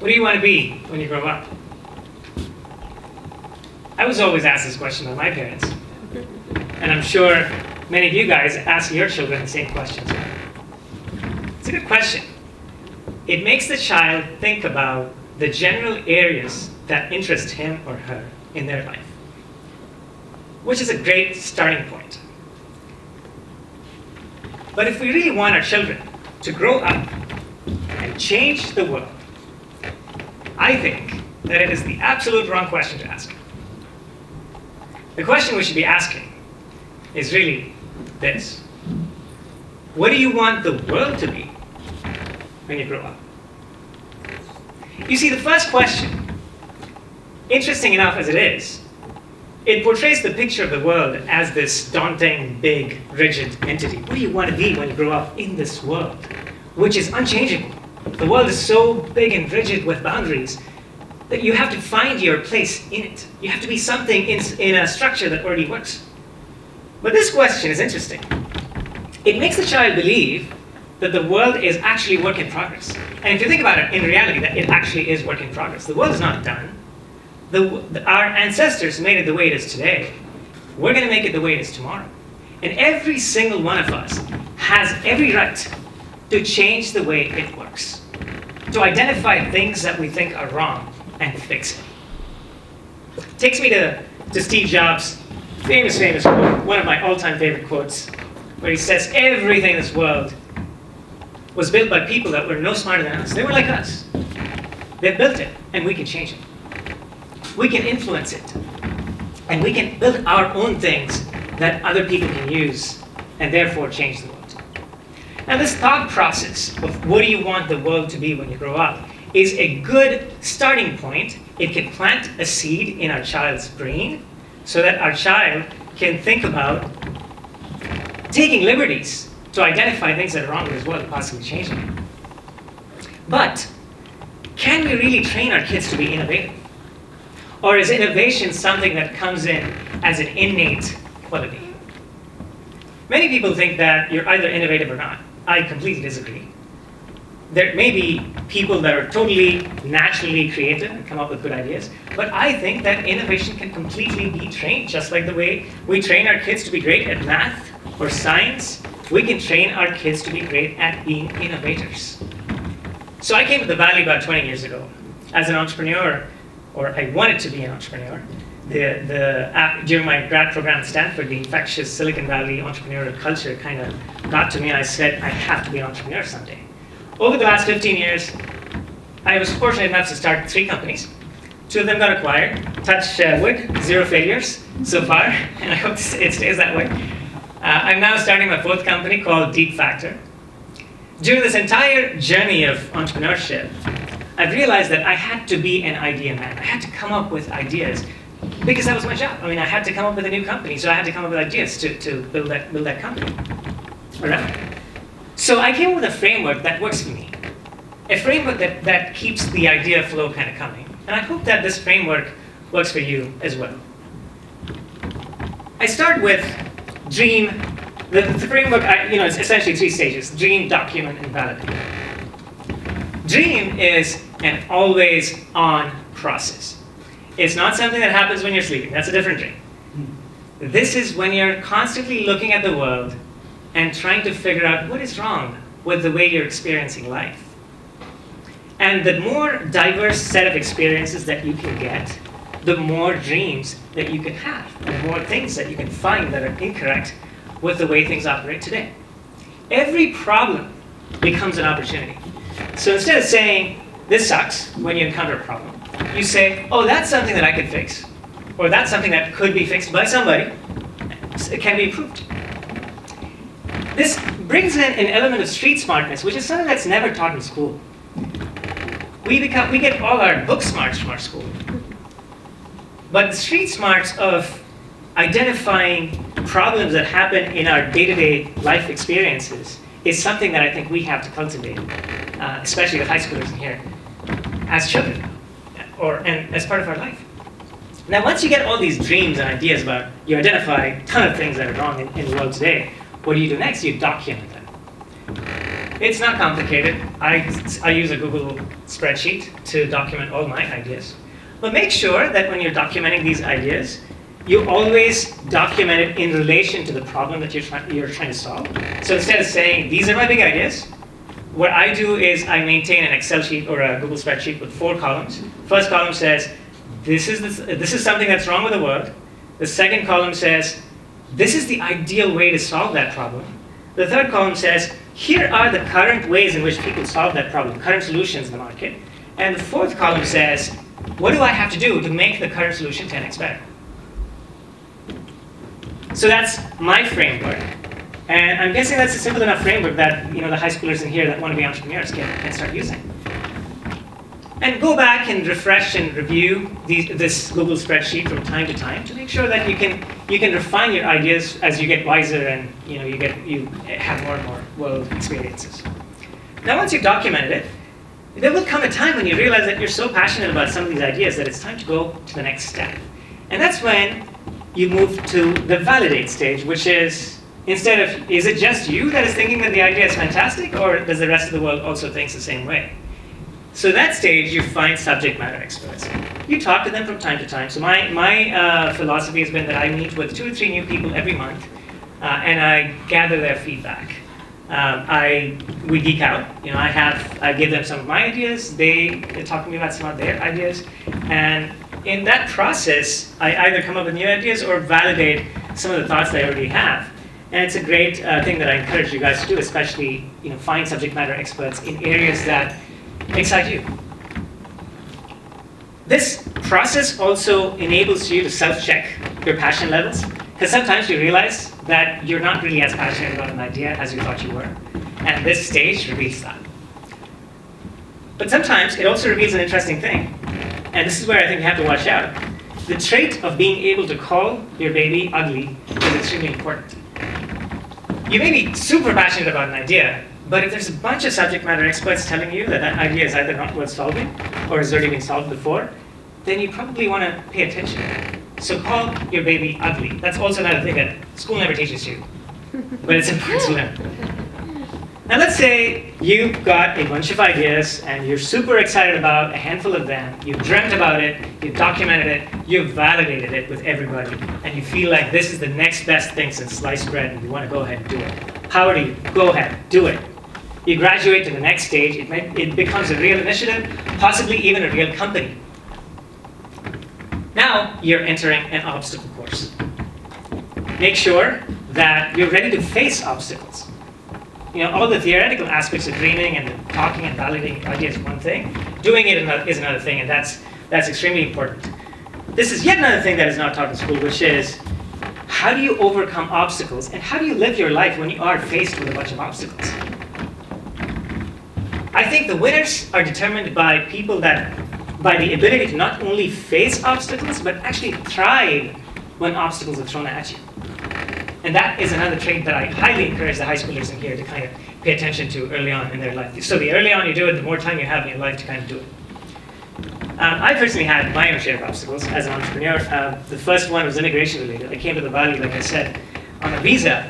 What do you want to be when you grow up? I was always asked this question by my parents. And I'm sure many of you guys ask your children the same questions. It's a good question. It makes the child think about the general areas that interest him or her in their life, which is a great starting point. But if we really want our children to grow up and change the world, I think that it is the absolute wrong question to ask. The question we should be asking is really this. What do you want the world to be when you grow up? You see, the first question, interesting enough as it is, it portrays the picture of the world as this daunting, big, rigid entity. What do you want to be when you grow up in this world, which is unchangeable? The world is so big and rigid with boundaries that you have to find your place in it. You have to be something in a structure that already works. But this question is interesting. It makes the child believe that the world is actually work in progress. And if you think about it, in reality, that it actually is work in progress. The world is not done. Our ancestors made it the way it is today. We're going to make it the way it is tomorrow. And every single one of us has every right to change the way it works, to identify things that we think are wrong and fix it. Takes me to Steve Jobs' famous quote, one of my all-time favorite quotes, where he says, everything in this world was built by people that were no smarter than us. They were like us. They built it, and we can change it. We can influence it. And we can build our own things that other people can use, and therefore change the world. Now, this thought process of what do you want the world to be when you grow up is a good starting point. It can plant a seed in our child's brain so that our child can think about taking liberties to identify things that are wrong with his world and possibly changing it. But can we really train our kids to be innovative? Or is innovation something that comes in as an innate quality? Many people think that you're either innovative or not. I completely disagree. There may be people that are totally naturally creative and come up with good ideas, but I think that innovation can completely be trained, just like the way we train our kids to be great at math or science. We can train our kids to be great at being innovators. So I came to the Valley about 20 years ago as an entrepreneur, or I wanted to be an entrepreneur. During my grad program at Stanford, the infectious Silicon Valley entrepreneurial culture kind of got to me, and I said, I have to be an entrepreneur someday. Over the last 15 years, I was fortunate enough to start 3 companies. 2 of them got acquired. Touch wood, 0 failures so far, and I hope it stays that way. I'm now starting my 4th company called Deep Factor. During this entire journey of entrepreneurship, I've realized that I had to be an idea man. I had to come up with ideas because that was my job. I mean, I had to come up with a new company, so I had to come up with ideas to build that company. All right? So I came up with a framework that works for me, a framework that keeps the idea flow kind of coming. And I hope that this framework works for you as well. I start with dream. The framework, it's essentially 3 stages: dream, document, and validate. Dream is an always-on process. It's not something that happens when you're sleeping. That's a different dream. This is when you're constantly looking at the world and trying to figure out what is wrong with the way you're experiencing life. And the more diverse set of experiences that you can get, the more dreams that you can have, and the more things that you can find that are incorrect with the way things operate today. Every problem becomes an opportunity. So instead of saying, this sucks, when you encounter a problem, you say, oh, that's something that I could fix. Or that's something that could be fixed by somebody. It can be improved. This brings in an element of street smartness, which is something that's never taught in school. We get all our book smarts from our school. But the street smarts of identifying problems that happen in our day-to-day life experiences is something that I think we have to cultivate, especially the high schoolers in here, as children, and as part of our life. Now, once you get all these dreams and ideas about, you identify a ton of things that are wrong in the world today, what do you do next? You document them. It's not complicated. I use a Google spreadsheet to document all my ideas. But make sure that when you're documenting these ideas, you always document it in relation to the problem that you're trying to solve. So instead of saying, these are my big ideas, what I do is I maintain an Excel sheet or a Google spreadsheet with 4 columns. First column says, this is something that's wrong with the world. The second column says, this is the ideal way to solve that problem. The third column says, here are the current ways in which people solve that problem, current solutions in the market. And the fourth column says, what do I have to do to make the current solution 10x better? So that's my framework. And I'm guessing that's a simple enough framework that the high schoolers in here that want to be entrepreneurs can start using. And go back and refresh and review this Google spreadsheet from time to time to make sure that you can refine your ideas as you get wiser and you have more and more world experiences. Now, once you've documented it, there will come a time when you realize that you're so passionate about some of these ideas that it's time to go to the next step. And that's when you move to the validate stage, which is, instead of, is it just you that is thinking that the idea is fantastic, or does the rest of the world also think the same way? So that stage, you find subject matter experts. You talk to them from time to time. So my philosophy has been that I meet with 2 or 3 new people every month, and I gather their feedback. We geek out. I give them some of my ideas. They talk to me about some of their ideas, and in that process, I either come up with new ideas or validate some of the thoughts that I already have. And it's a great thing that I encourage you guys to do, especially find subject matter experts in areas that excite you. This process also enables you to self-check your passion levels, because sometimes you realize that you're not really as passionate about an idea as you thought you were. And this stage reveals that. But sometimes it also reveals an interesting thing. And this is where I think you have to watch out. The trait of being able to call your baby ugly is extremely important. You may be super passionate about an idea, but if there's a bunch of subject matter experts telling you that that idea is either not worth solving or has already been solved before, then you probably want to pay attention. So call your baby ugly. That's also another thing that school never teaches you, but it's important to learn. Now let's say you've got a bunch of ideas and you're super excited about a handful of them. You've dreamt about it, you've documented it, you've validated it with everybody, and you feel like this is the next best thing since sliced bread and you want to go ahead and do it. Power to you. Go ahead. Do it. You graduate to the next stage. It becomes a real initiative, possibly even a real company. Now you're entering an obstacle course. Make sure that you're ready to face obstacles. All the theoretical aspects of dreaming and talking and validating ideas is one thing. Doing it is another thing, and that's extremely important. This is yet another thing that is not taught in school, which is how do you overcome obstacles, and how do you live your life when you are faced with a bunch of obstacles? I think the winners are determined by people by the ability to not only face obstacles, but actually thrive when obstacles are thrown at you. And that is another trait that I highly encourage the high schoolers in here to kind of pay attention to early on in their life. So the earlier on you do it, the more time you have in your life to kind of do it. I personally had my own share of obstacles as an entrepreneur. The first one was immigration related. I came to the Valley, like I said, on a visa.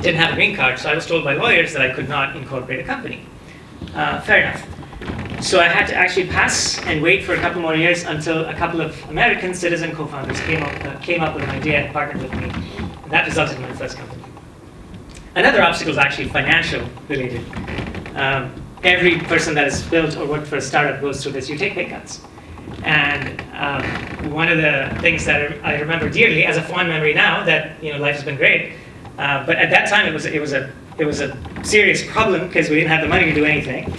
Didn't have a green card, so I was told by lawyers that I could not incorporate a company. Fair enough. So I had to actually pass and wait for a couple more years until a couple of American citizen co-founders came up with an idea and partnered with me. And that resulted in my first company. Another obstacle is actually financial related. Every person that has built or worked for a startup goes through this. You take pay cuts. And one of the things that I remember dearly as a fond memory now, that life has been great, but at that time it was a serious problem because we didn't have the money to do anything,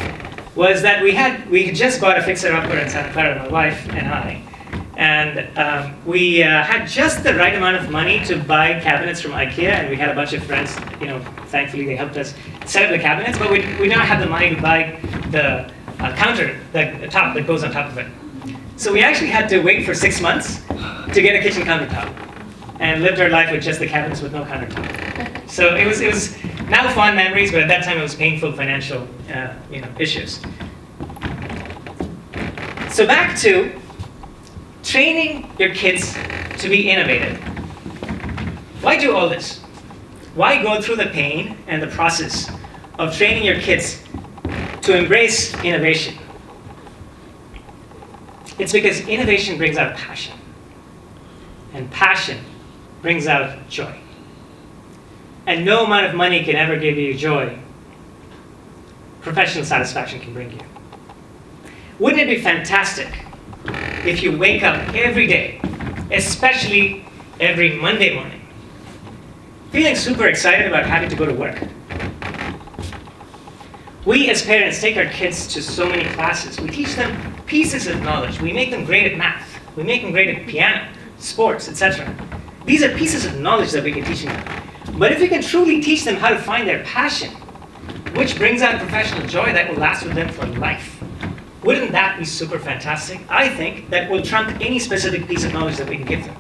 was that we had just bought a fixer-upper in Santa Clara, my wife and I, and we had just the right amount of money to buy cabinets from IKEA, and we had a bunch of friends, thankfully they helped us set up the cabinets, but we did not have the money to buy the counter, the top that goes on top of it. So we actually had to wait for 6 months to get a kitchen countertop, and lived our life with just the cabinets with no countertop. So it was now fond memories, but at that time it was painful financial issues. So back to training your kids to be innovative. Why do all this? Why go through the pain and the process of training your kids to embrace innovation, it's because innovation brings out passion, and passion brings out joy. And no amount of money can ever give you joy professional satisfaction can bring you. Wouldn't it be fantastic if you wake up every day, especially every Monday morning, feeling super excited about having to go to work? We as parents take our kids to so many classes. We teach them pieces of knowledge. We make them great at math. We make them great at piano, sports, etc. These are pieces of knowledge that we can teach them. But if we can truly teach them how to find their passion, which brings out professional joy that will last with them for life, wouldn't that be super fantastic? I think that will trump any specific piece of knowledge that we can give them.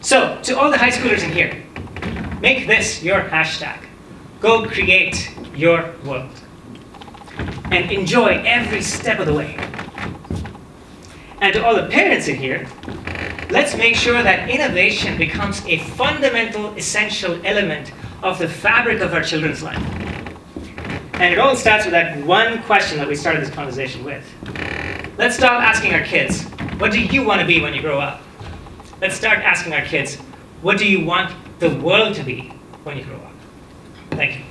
So, to all the high schoolers in here, make this your hashtag. Go create your world. And enjoy every step of the way. And to all the parents in here, let's make sure that innovation becomes a fundamental, essential element of the fabric of our children's life. And it all starts with that one question that we started this conversation with. Let's stop asking our kids, what do you want to be when you grow up? Let's start asking our kids, what do you want the world to be when you grow up? Thank you.